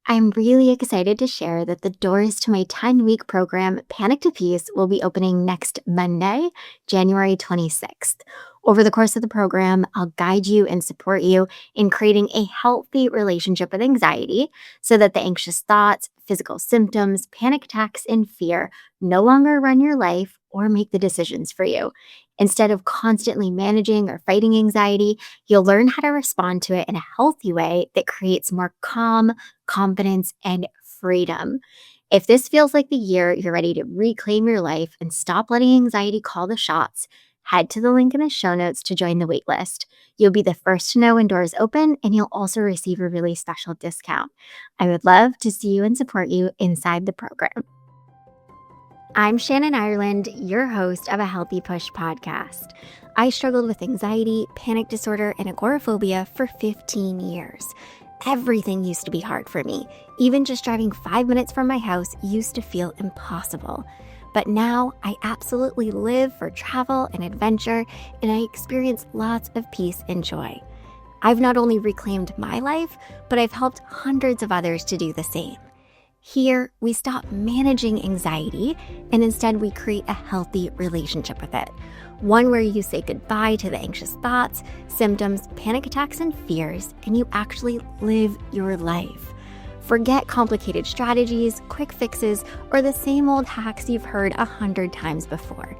I'm really excited to share that the doors to my 10-week program, Panic to Peace, will be opening next Monday, January 26th. Over the course of the program, I'll guide you and support you in creating a healthy relationship with anxiety so that the anxious thoughts, physical symptoms, panic attacks, and fear no longer run your life or make the decisions for you. Instead of constantly managing or fighting anxiety, you'll learn how to respond to it in a healthy way that creates more calm, confidence, and freedom. If this feels like the year you're ready to reclaim your life and stop letting anxiety call the shots, head to the link in the show notes to join the waitlist. You'll be the first to know when doors open, and you'll also receive a really special discount. I would love to see you and support you inside the program. I'm Shannon Ireland, your host of a Healthy Push podcast. I struggled with anxiety, panic disorder, and agoraphobia for 15 years. Everything used to be hard for me. Even just driving 5 minutes from my house used to feel impossible. But now I absolutely live for travel and adventure, and I experience lots of peace and joy. I've not only reclaimed my life, but I've helped hundreds of others to do the same. Here, we stop managing anxiety and instead we create a healthy relationship with it. One where you say goodbye to the anxious thoughts, symptoms, panic attacks, and fears, and you actually live your life. Forget complicated strategies, quick fixes, or the same old hacks you've heard 100 times before.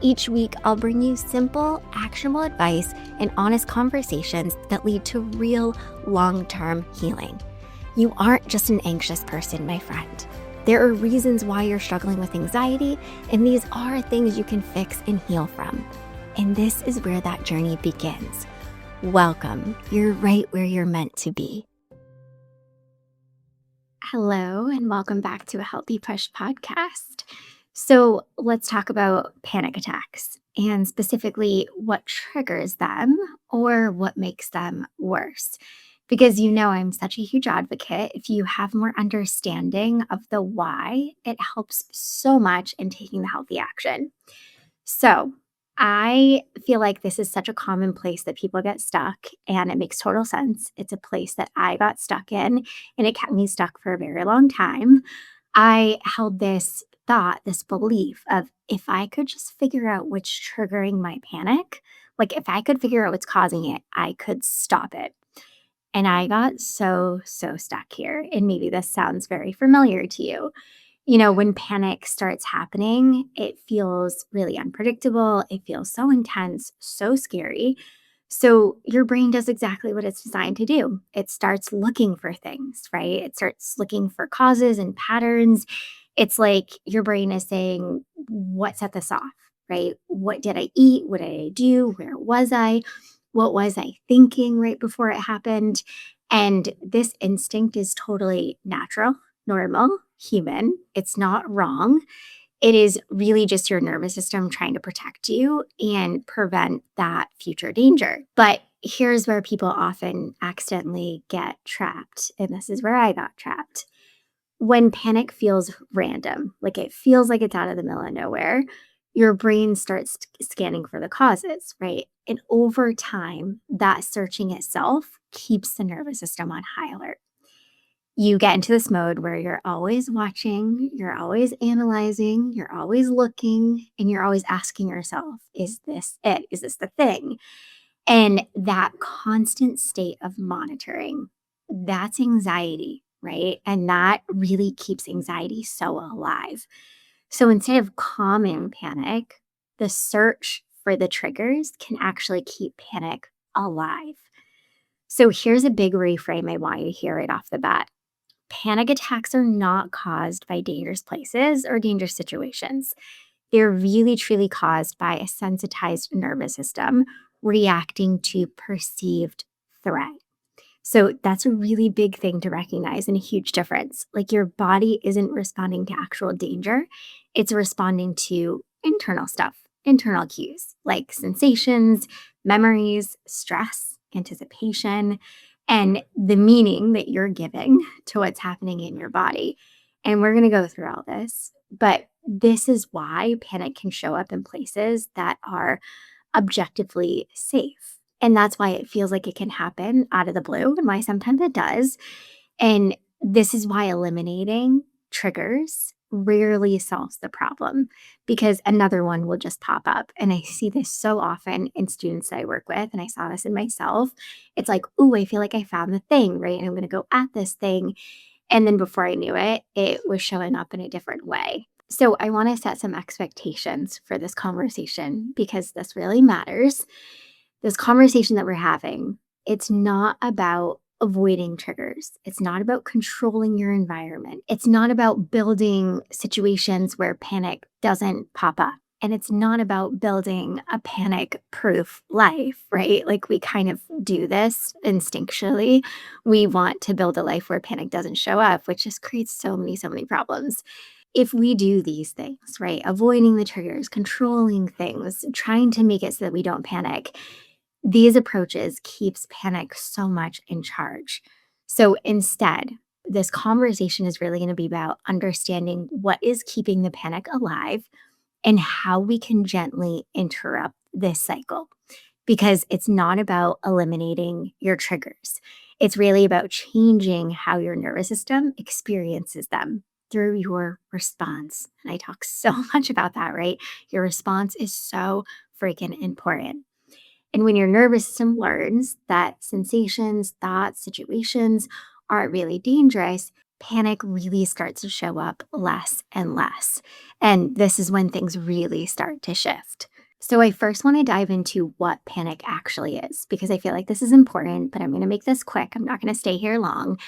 Each week, I'll bring you simple, actionable advice and honest conversations that lead to real, long-term healing. You aren't just an anxious person, my friend. There are reasons why you're struggling with anxiety, and these are things you can fix and heal from. And this is where that journey begins. Welcome. You're right where you're meant to be. Hello, and welcome back to a Healthy Push podcast. So let's talk about panic attacks and specifically what triggers them or what makes them worse. Because I'm such a huge advocate. If you have more understanding of the why, it helps so much in taking the healthy action. So, I feel like this is such a common place that people get stuck, and it makes total sense. It's a place that I got stuck in, and it kept me stuck for a very long time. I held this thought, this belief of if I could just figure out what's triggering my panic, like if I could figure out what's causing it, I could stop it. And I got so stuck here. And maybe this sounds very familiar to you. When panic starts happening, it feels really unpredictable. It feels so intense, so scary. So your brain does exactly what it's designed to do. It starts looking for things, right? It starts looking for causes and patterns. It's like your brain is saying, what set this off, right? What did I eat? What did I do? Where was I? What was I thinking right before it happened? And this instinct is totally natural, normal, human. It's not wrong. It is really just your nervous system trying to protect you and prevent that future danger. But here's where people often accidentally get trapped. And this is where I got trapped. When panic feels random, like it feels like it's out of the middle of nowhere, your brain starts scanning for the causes, right? And over time, that searching itself keeps the nervous system on high alert. You get into this mode where you're always watching, you're always analyzing, you're always looking, and you're always asking yourself, is this it? Is this the thing? And that constant state of monitoring, that's anxiety, right? And that really keeps anxiety so alive. So instead of calming panic, the search for the triggers can actually keep panic alive. So here's a big reframe I want you to hear right off the bat. Panic attacks are not caused by dangerous places or dangerous situations. They're really truly caused by a sensitized nervous system reacting to perceived threat. So that's a really big thing to recognize and a huge difference. Like your body isn't responding to actual danger, it's responding to internal stuff, internal cues like sensations, memories, stress, anticipation, and the meaning that you're giving to what's happening in your body. And we're going to go through all this, but this is why panic can show up in places that are objectively safe. And that's why it feels like it can happen out of the blue and why sometimes it does. And This is why eliminating triggers rarely solves the problem because another one will just pop up. And I see this so often in students that I work with, and I saw this in myself. It's like, "Ooh, I feel like I found the thing, right? And I'm going to go at this thing." And then before I knew it, it was showing up in a different way. So I want to set some expectations for this conversation because this really matters. This conversation that we're having, it's not about avoiding triggers. It's not about controlling your environment. It's not about building situations where panic doesn't pop up. And it's not about building a panic proof life, right? Like we kind of do this instinctually. We want to build a life where panic doesn't show up, which just creates so many problems. If we do these things, right? Avoiding the triggers, controlling things, trying to make it so that we don't panic, these approaches keeps panic so much in charge. So instead, this conversation is really going to be about understanding what is keeping the panic alive and how we can gently interrupt this cycle. Because it's not about eliminating your triggers. It's really about changing how your nervous system experiences them through your response. And I talk so much about that, right? Your response is so freaking important. And when your nervous system learns that sensations, thoughts, situations are really dangerous, panic really starts to show up less and less. And this is when things really start to shift. So, I first want to dive into what panic actually is because I feel like this is important, but I'm going to make this quick. I'm not going to stay here long.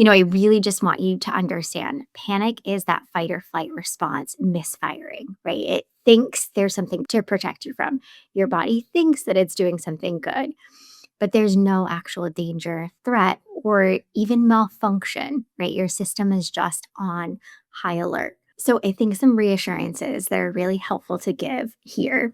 I really just want you to understand panic is that fight or flight response misfiring, right? It thinks there's something to protect you from. Your body thinks that it's doing something good, but there's no actual danger, threat, or even malfunction, right? Your system is just on high alert. So I think some reassurances that are really helpful to give here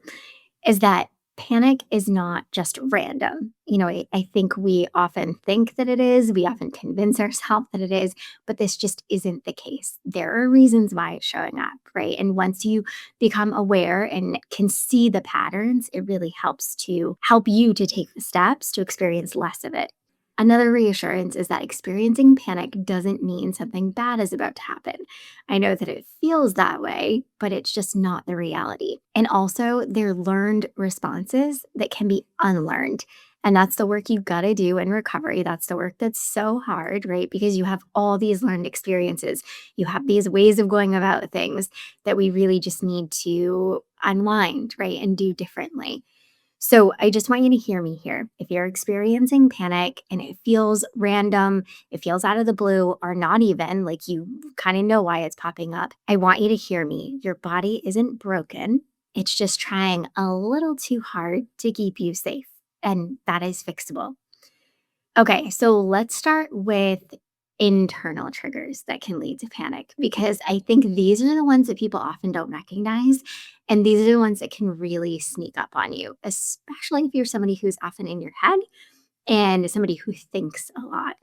is that panic is not just random. I think we often think that it is. We often convince ourselves that it is, but this just isn't the case. There are reasons why it's showing up, right? And once you become aware and can see the patterns, it really help you to take the steps to experience less of it. Another reassurance is that experiencing panic doesn't mean something bad is about to happen. I know that it feels that way, but it's just not the reality. And also, they're learned responses that can be unlearned. And that's the work you've got to do in recovery. That's the work that's so hard, right? Because you have all these learned experiences. You have these ways of going about things that we really just need to unwind, right? And do differently. So I just want you to hear me here. If you're experiencing panic and it feels random, it feels out of the blue, or not even like you kind of know why it's popping up, I want you to hear me. Your body isn't broken, it's just trying a little too hard to keep you safe. And that is fixable. Okay, so let's start with internal triggers that can lead to panic because I think these are the ones that people often don't recognize. And these are the ones that can really sneak up on you, especially if you're somebody who's often in your head and somebody who thinks a lot.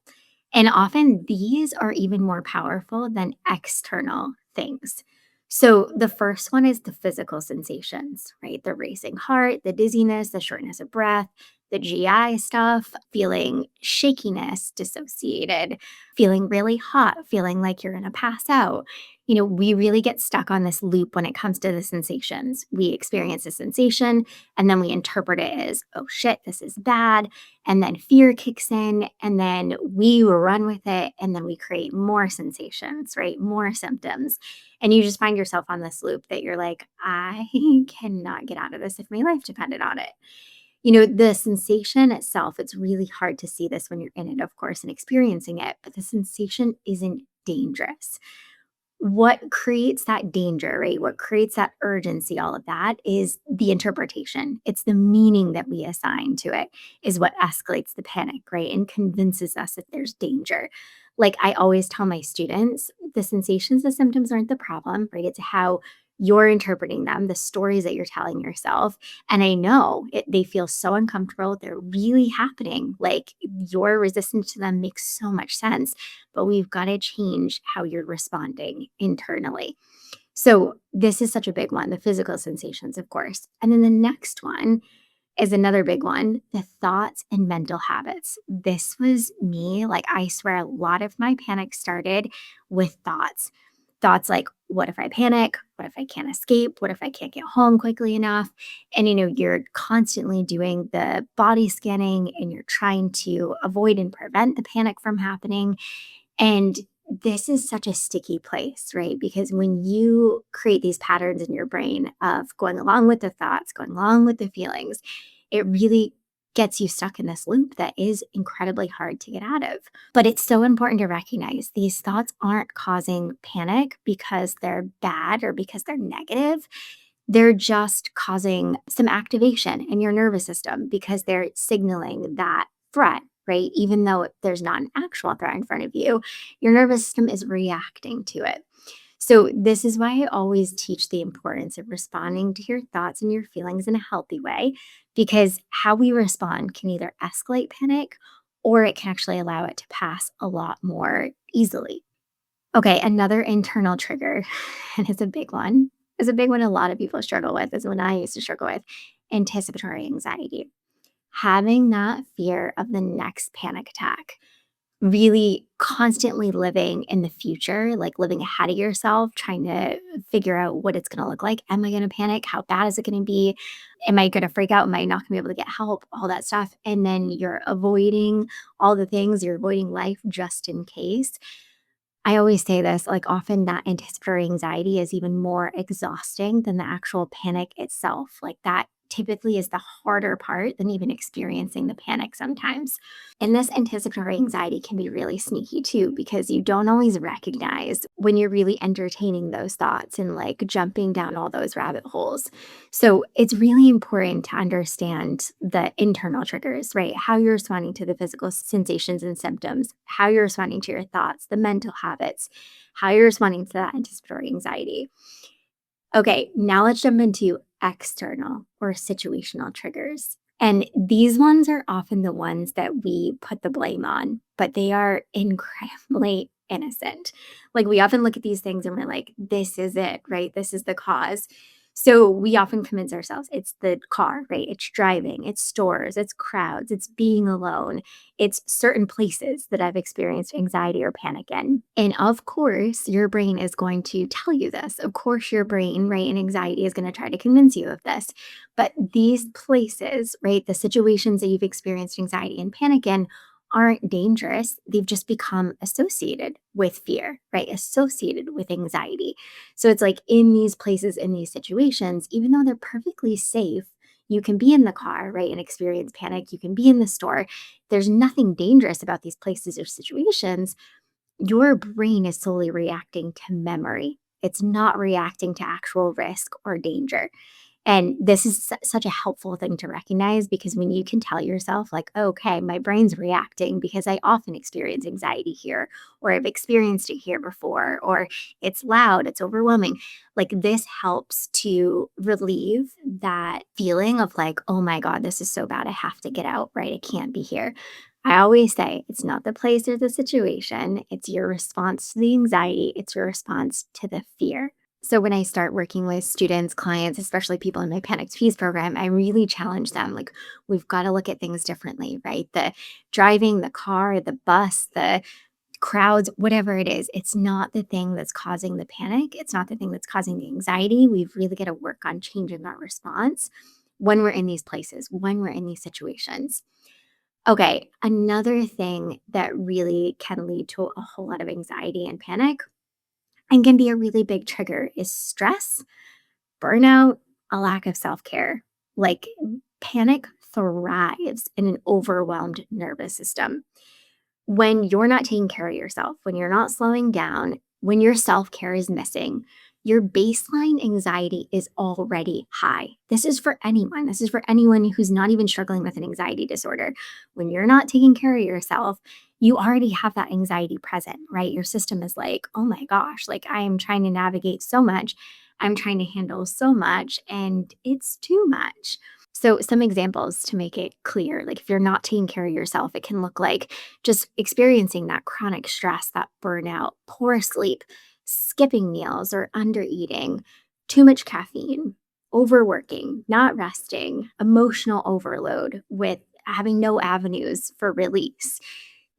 And often these are even more powerful than external things. So the first one is the physical sensations, right? The racing heart, the dizziness, the shortness of breath, the GI stuff, feeling shakiness, dissociated, feeling really hot, feeling like you're going to pass out. We really get stuck on this loop when it comes to the sensations. We experience a sensation and then we interpret it as, oh shit, this is bad, and then fear kicks in, and then we run with it, and then we create more sensations, right? More symptoms. And you just find yourself on this loop that you're like, I cannot get out of this if my life depended on it. The sensation itself, it's really hard to see this when you're in it, of course, and experiencing it, but the sensation isn't dangerous. What creates that danger, right? What creates that urgency, all of that is the interpretation. It's the meaning that we assign to it, is what escalates the panic, right? And convinces us that there's danger. Like I always tell my students, the sensations, the symptoms aren't the problem, right? It's how you're interpreting them, the stories that you're telling yourself. And I know they feel so uncomfortable. They're really happening. Like your resistance to them makes so much sense, but we've got to change how you're responding internally. So, this is such a big one, the physical sensations, of course. And then the next one is another big one. The thoughts and mental habits. This was me. Like, I swear a lot of my panic started with thoughts. Thoughts like, what if I panic? What if I can't escape? What if I can't get home quickly enough? And, you're constantly doing the body scanning and you're trying to avoid and prevent the panic from happening. And this is such a sticky place, right? Because when you create these patterns in your brain of going along with the thoughts, going along with the feelings, it really gets you stuck in this loop that is incredibly hard to get out of. But it's so important to recognize these thoughts aren't causing panic because they're bad or because they're negative. They're just causing some activation in your nervous system because they're signaling that threat, right? Even though there's not an actual threat in front of you, your nervous system is reacting to it. So, this is why I always teach the importance of responding to your thoughts and your feelings in a healthy way, because how we respond can either escalate panic or it can actually allow it to pass a lot more easily. Okay, another internal trigger, and it's a big one. It's a big one a lot of people struggle with, is one I used to struggle with, anticipatory anxiety. Having that fear of the next panic attack, really constantly living in the future, like living ahead of yourself, trying to figure out what it's going to look like. Am I going to panic? How bad is it going to be? Am I going to freak out? Am I not going to be able to get help? All that stuff. And then you're avoiding all the things, you're avoiding life just in case. I always say this, like, often that anticipatory anxiety is even more exhausting than the actual panic itself. Like, that typically is the harder part than even experiencing the panic sometimes. And this anticipatory anxiety can be really sneaky too, because you don't always recognize when you're really entertaining those thoughts and like jumping down all those rabbit holes. So it's really important to understand the internal triggers, right? How you're responding to the physical sensations and symptoms, how you're responding to your thoughts, the mental habits, how you're responding to that anticipatory anxiety. Okay, now let's jump into external or situational triggers. And these ones are often the ones that we put the blame on, but they are incredibly innocent. Like, we often look at these things and we're like, this is it, right? This is the cause. So we often convince ourselves it's the car, right? It's driving, it's stores, it's crowds, it's being alone, it's certain places that I've experienced anxiety or panic in. And of course, your brain is going to tell you this. Of course, your brain, right, and anxiety is going to try to convince you of this. But these places, right, the situations that you've experienced anxiety and panic in aren't dangerous. They've just become associated with fear, right? Associated with anxiety. So it's like in these places, in these situations, even though they're perfectly safe, you can be in the car, right, and experience panic. You can be in the store. There's nothing dangerous about these places or situations. Your brain is solely reacting to memory. It's not reacting to actual risk or danger. And this is such a helpful thing to recognize, because when you can tell yourself, like, okay, my brain's reacting because I often experience anxiety here, or I've experienced it here before, or it's loud, it's overwhelming. Like, this helps to relieve that feeling of like, oh my God, this is so bad. I have to get out, right? I can't be here. I always say it's not the place or the situation, it's your response to the anxiety, it's your response to the fear. So when I start working with students, clients, especially people in my Panicked Peace program, I really challenge them. Like, we've got to look at things differently, right? The driving, the car, the bus, the crowds, whatever it is, it's not the thing that's causing the panic. It's not the thing that's causing the anxiety. We've really got to work on changing our response when we're in these places, when we're in these situations. Okay, another thing that really can lead to a whole lot of anxiety and panic and can be a really big trigger is stress, burnout, a lack of self care. Like, panic thrives in an overwhelmed nervous system. When you're not taking care of yourself, when you're not slowing down, when your self care is missing, your baseline anxiety is already high. This is for anyone. This is for anyone who's not even struggling with an anxiety disorder. When you're not taking care of yourself, you already have that anxiety present, right? Your system is like, oh my gosh, like, I am trying to navigate so much. I'm trying to handle so much, and it's too much. So, some examples to make it clear, like, if you're not taking care of yourself, it can look like just experiencing that chronic stress, that burnout, poor sleep, skipping meals or under eating, too much caffeine, overworking, not resting, emotional overload with having no avenues for release.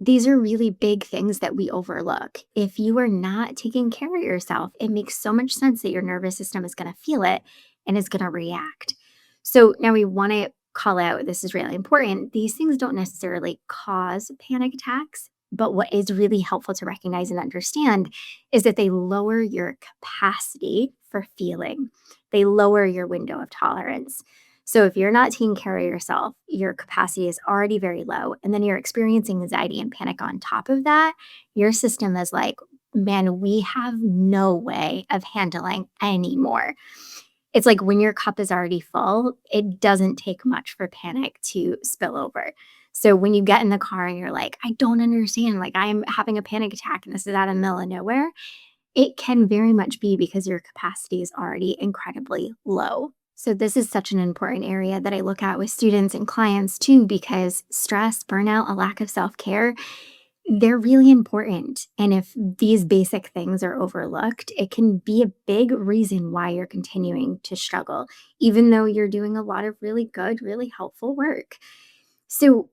These are really big things that we overlook. If you are not taking care of yourself, it makes so much sense that your nervous system is going to feel it and is going to react. So now we want to call out this is really important. These things don't necessarily cause panic attacks, but what is really helpful to recognize and understand is that they lower your capacity for feeling, they lower your window of tolerance. So if you're not taking care of yourself, your capacity is already very low. And then you're experiencing anxiety and panic on top of that. Your system is like, man, we have no way of handling anymore. It's like when your cup is already full, it doesn't take much for panic to spill over. So when you get in the car and you're like, I don't understand, like I'm having a panic attack and this is out of the middle of nowhere, it can very much be because your capacity is already incredibly low. So, this is such an important area that I look at with students and clients too, because stress, burnout, a lack of self care, they're really important. And if these basic things are overlooked, it can be a big reason why you're continuing to struggle, even though you're doing a lot of really good, really helpful work. So,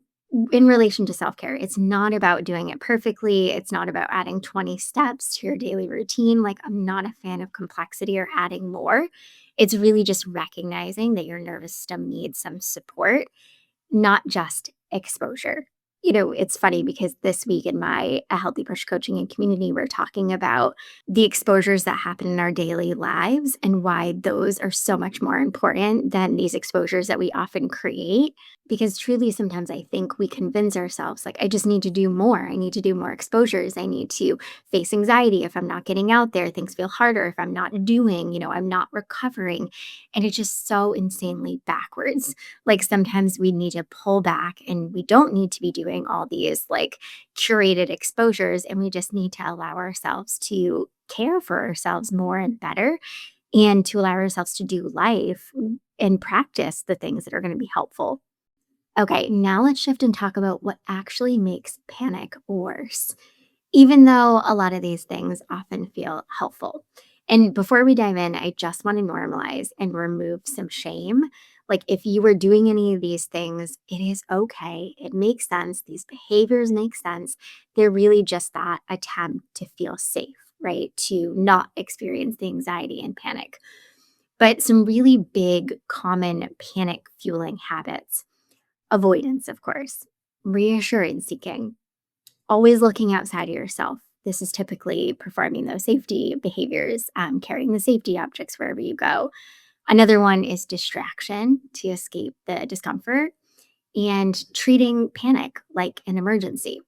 in relation to self care, it's not about doing it perfectly. It's not about adding 20 steps to your daily routine. Like, I'm not a fan of complexity or adding more. It's really just recognizing that your nervous system needs some support, not just exposure. It's funny because this week in my A Healthy Push coaching and community, we're talking about the exposures that happen in our daily lives and why those are so much more important than these exposures that we often create. Because truly, sometimes I think we convince ourselves, like, I just need to do more. I need to do more exposures. I need to face anxiety. If I'm not getting out there, things feel harder. If I'm not doing, I'm not recovering. And it's just so insanely backwards. Like sometimes we need to pull back and we don't need to be doing all these like curated exposures. And we just need to allow ourselves to care for ourselves more and better and to allow ourselves to do life and practice the things that are going to be helpful. Okay, now let's shift and talk about what actually makes panic worse, even though a lot of these things often feel helpful. And before we dive in, I just want to normalize and remove some shame. Like, if you were doing any of these things, it is okay. It makes sense. These behaviors make sense. They're really just that attempt to feel safe, right? To not experience the anxiety and panic. But some really big, common panic fueling habits: avoidance, of course, reassurance seeking, always looking outside of yourself. This is typically performing those safety behaviors, carrying the safety objects wherever you go. Another one is distraction to escape the discomfort and treating panic like an emergency.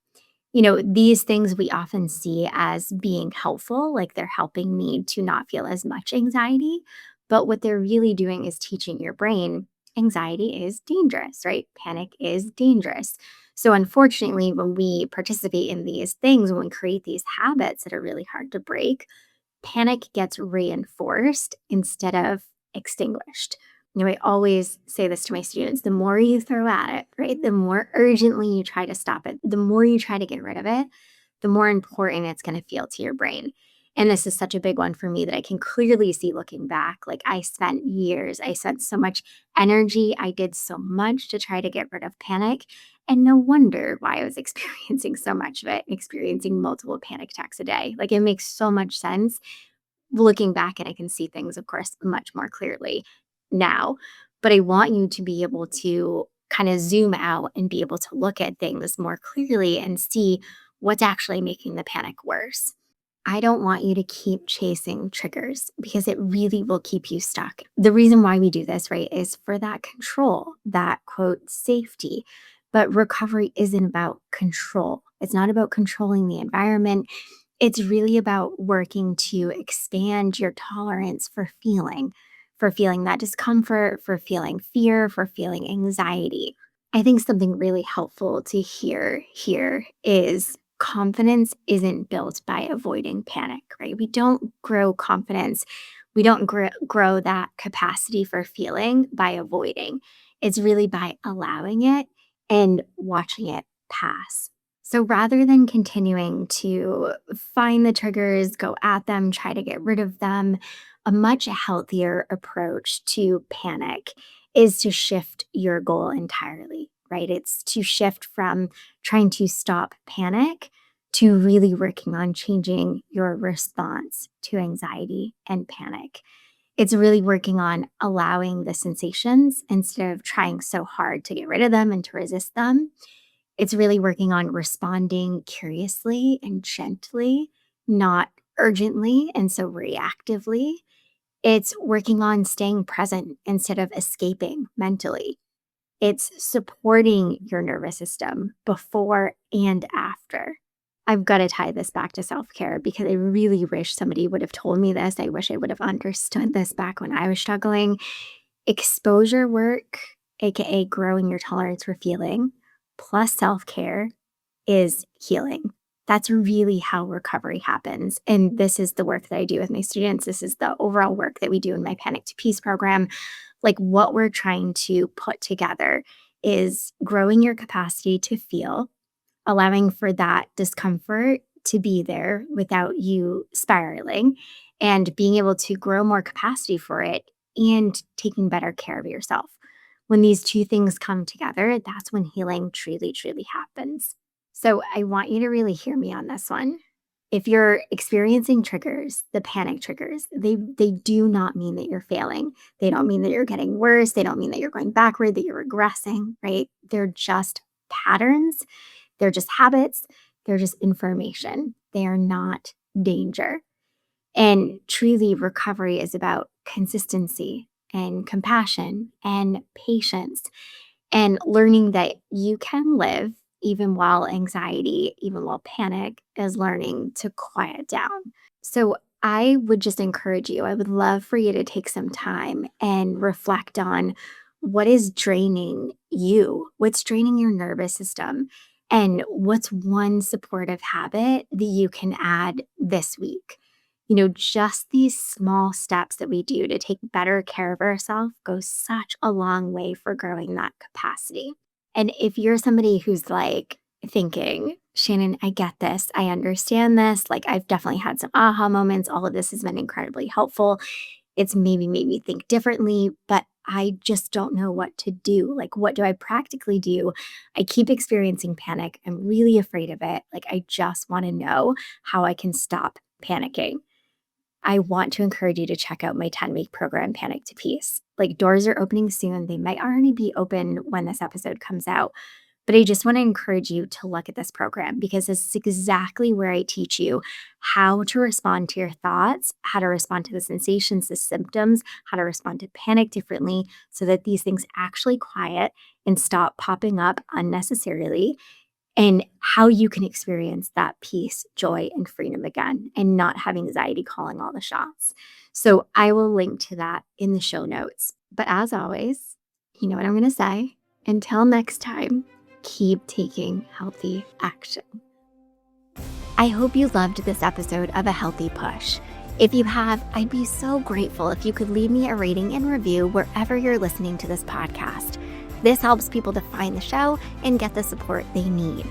These things we often see as being helpful, like they're helping me to not feel as much anxiety. But what they're really doing is teaching your brain anxiety is dangerous, right? Panic is dangerous. So, unfortunately, when we participate in these things, when we create these habits that are really hard to break, panic gets reinforced instead of extinguished. I always say this to my students: the more you throw at it, right, the more urgently you try to stop it, the more you try to get rid of it, the more important it's going to feel to your brain. And this is such a big one for me that I can clearly see looking back. Like, I spent years, I spent so much energy, I did so much to try to get rid of panic. And no wonder why I was experiencing so much of it, experiencing multiple panic attacks a day. Like, it makes so much sense looking back, and I can see things, of course, much more clearly now. But I want you to be able to kind of zoom out and be able to look at things more clearly and see what's actually making the panic worse. I don't want you to keep chasing triggers because it really will keep you stuck. The reason why we do this, right, is for that control, that quote, safety. But recovery isn't about control. It's not about controlling the environment. It's really about working to expand your tolerance for feeling that discomfort, for feeling fear, for feeling anxiety. I think something really helpful to hear here is confidence isn't built by avoiding panic, right? We don't grow confidence. We don't grow that capacity for feeling by avoiding. It's really by allowing it and watching it pass. So rather than continuing to find the triggers, go at them, try to get rid of them, a much healthier approach to panic is to shift your goal entirely, right? It's to shift from trying to stop panic to really working on changing your response to anxiety and panic. It's really working on allowing the sensations instead of trying so hard to get rid of them and to resist them. It's really working on responding curiously and gently, not urgently and so reactively. It's working on staying present instead of escaping mentally. It's supporting your nervous system before and after. I've got to tie this back to self care because I really wish somebody would have told me this. I wish I would have understood this back when I was struggling. Exposure work, AKA growing your tolerance for feeling, plus self care is healing. That's really how recovery happens. And this is the work that I do with my students. This is the overall work that we do in my Panic to Peace program. Like what we're trying to put together is growing your capacity to feel, allowing for that discomfort to be there without you spiraling, and being able to grow more capacity for it and taking better care of yourself. When these two things come together, that's when healing truly, truly happens. So I want you to really hear me on this one. If you're experiencing triggers, the panic triggers, they do not mean that you're failing. They don't mean that you're getting worse. They don't mean that you're going backward, that you're regressing, right? They're just patterns. They're just habits. They're just information. They are not danger. And truly, recovery is about consistency and compassion and patience and learning that you can live even while anxiety, even while panic is learning to quiet down. So I would just encourage you, I would love for you to take some time and reflect on what is draining you, what's draining your nervous system, and what's one supportive habit that you can add this week. Just these small steps that we do to take better care of ourselves goes such a long way for growing that capacity. And if you're somebody who's like thinking, Shannon, I get this, I understand this, like I've definitely had some aha moments, all of this has been incredibly helpful. It's maybe made me think differently, but I just don't know what to do. Like, what do I practically do? I keep experiencing panic. I'm really afraid of it. Like, I just want to know how I can stop panicking. I want to encourage you to check out my 10-week program, Panic to Peace. Like, doors are opening soon. They might already be open when this episode comes out. But I just want to encourage you to look at this program because this is exactly where I teach you how to respond to your thoughts, how to respond to the sensations, the symptoms, how to respond to panic differently so that these things actually quiet and stop popping up unnecessarily, and how you can experience that peace, joy, and freedom again and not have anxiety calling all the shots. So I will link to that in the show notes. But as always, you know what I'm going to say. Until next time, keep taking healthy action. I hope you loved this episode of A Healthy Push. If you have, I'd be so grateful if you could leave me a rating and review wherever you're listening to this podcast. This helps people to find the show and get the support they need.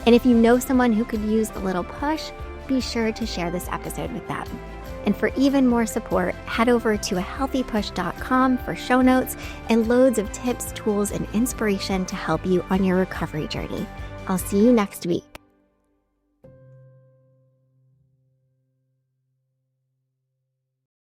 And if you know someone who could use a little push, be sure to share this episode with them. And for even more support, head over to ahealthypush.com for show notes and loads of tips, tools, and inspiration to help you on your recovery journey. I'll see you next week.